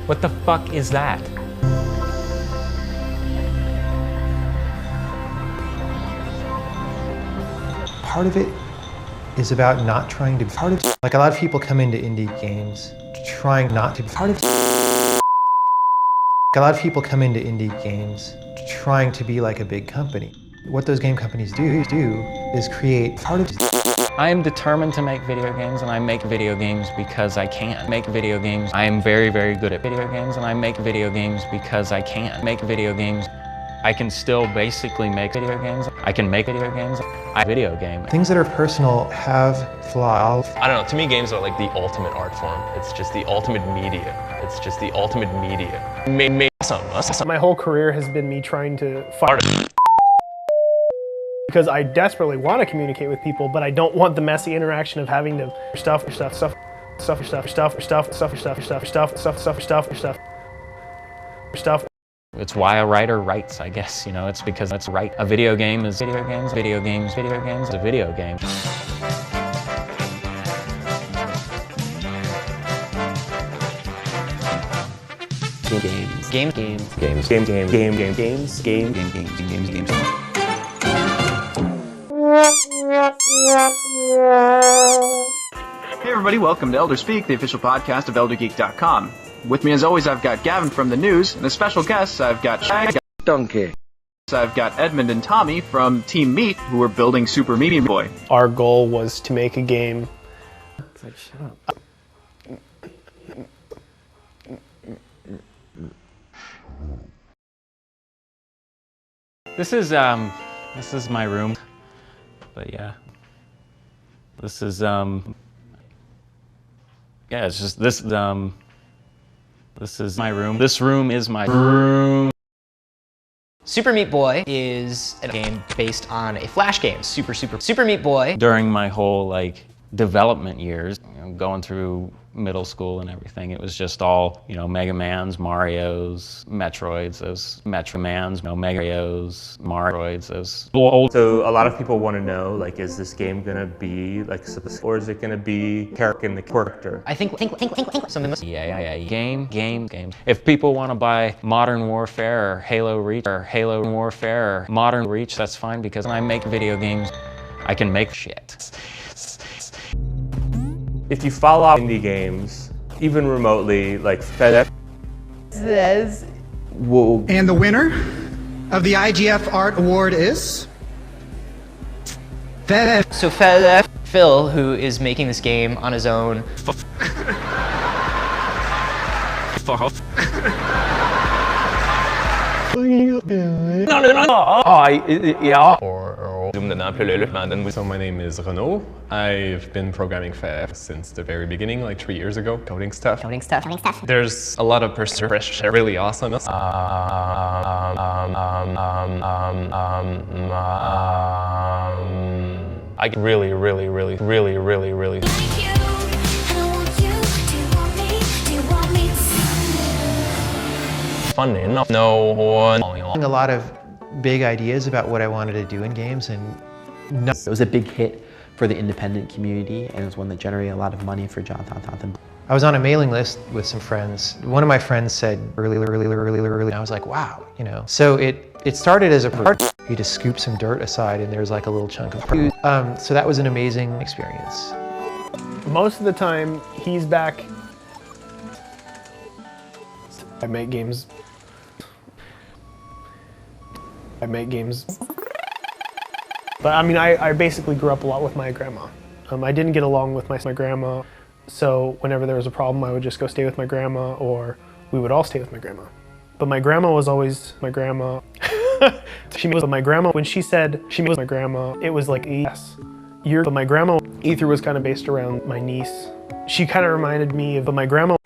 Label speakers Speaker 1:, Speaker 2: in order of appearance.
Speaker 1: What the fuck is that?
Speaker 2: Part of it is about not trying to be part of, like a lot of people come into indie games trying not to be part of, a lot of people come into indie games trying to be like a big company. What those game companies do is create part of.
Speaker 1: I am determined to make video games, and I make video games because I can. Make video games. I am very, very good at video games, and I make video games because I can. Make video games. I can still basically make video games. I can make video games. Video game.
Speaker 2: Things that are personal have flaws.
Speaker 3: I don't know, to me games are like the ultimate art form. It's just the ultimate media. It's just the ultimate media. Awesome.
Speaker 4: My whole career has been me trying to find because I desperately want to communicate with people, but I don't want the messy interaction of having to stuff.
Speaker 1: It's why a writer writes, I guess, you know, it's because that's right. A video game is video games, video games is a video game. Games.
Speaker 5: Hey everybody, welcome to Elder Speak, the official podcast of ElderGeek.com. With me as always, I've got Gavin from the news, and as special guests, I've got
Speaker 6: Donkey.
Speaker 5: I've got Edmund and Tommy from Team Meat, who are building Super Meat Boy.
Speaker 4: Our goal was to make a game.
Speaker 6: It's like, shut up.
Speaker 1: This is my room, but yeah. This is, yeah, it's just this is my room. This room is my room.
Speaker 7: Super Meat Boy is a game based on a Flash game. Super Meat Boy.
Speaker 1: During my whole like development years, you know, going through middle school and everything, it was just all, you know, Mega Mans, Marios, Metroids, those Metro Mans, you know, Marios, Metroids, those old.
Speaker 8: So a lot of people want to know, like, is this game gonna be like, or is it gonna be in the character?
Speaker 7: I think something.
Speaker 1: Yeah. Game. If people want to buy Modern Warfare or Halo Reach or Halo Warfare or Modern Reach, that's fine because when I make video games, I can make shit.
Speaker 8: If you follow indie games, even remotely, like FedEx
Speaker 6: Says.
Speaker 8: will.
Speaker 9: And the winner of the IGF Art Award is
Speaker 7: So Phil, who is making this game on his own.
Speaker 3: So my name is Renaud. I've been programming for since the very beginning, like 3 years ago, coding stuff. There's a lot of pressure, really awesome. I really funny enough, no one.
Speaker 2: A lot of big ideas about what I wanted to do in games, and
Speaker 6: It was a big hit for the independent community, and it was one that generated a lot of money for Jonathan.
Speaker 2: I was on a mailing list with some friends. One of my friends said early, and I was like, wow, you know. So it started as a part. You just scoop some dirt aside and there's like a little chunk of so that was an amazing experience.
Speaker 4: Most of the time, he's back. I make games. But I mean, I basically grew up a lot with my grandma. I didn't get along with my grandma, so whenever there was a problem, I would just go stay with my grandma, or we would all stay with my grandma. But my grandma was always my grandma. She was my grandma. When she said she was my grandma, it was like, yes. But my grandma, Ether was kind of based around my niece. She kind of reminded me of my grandma.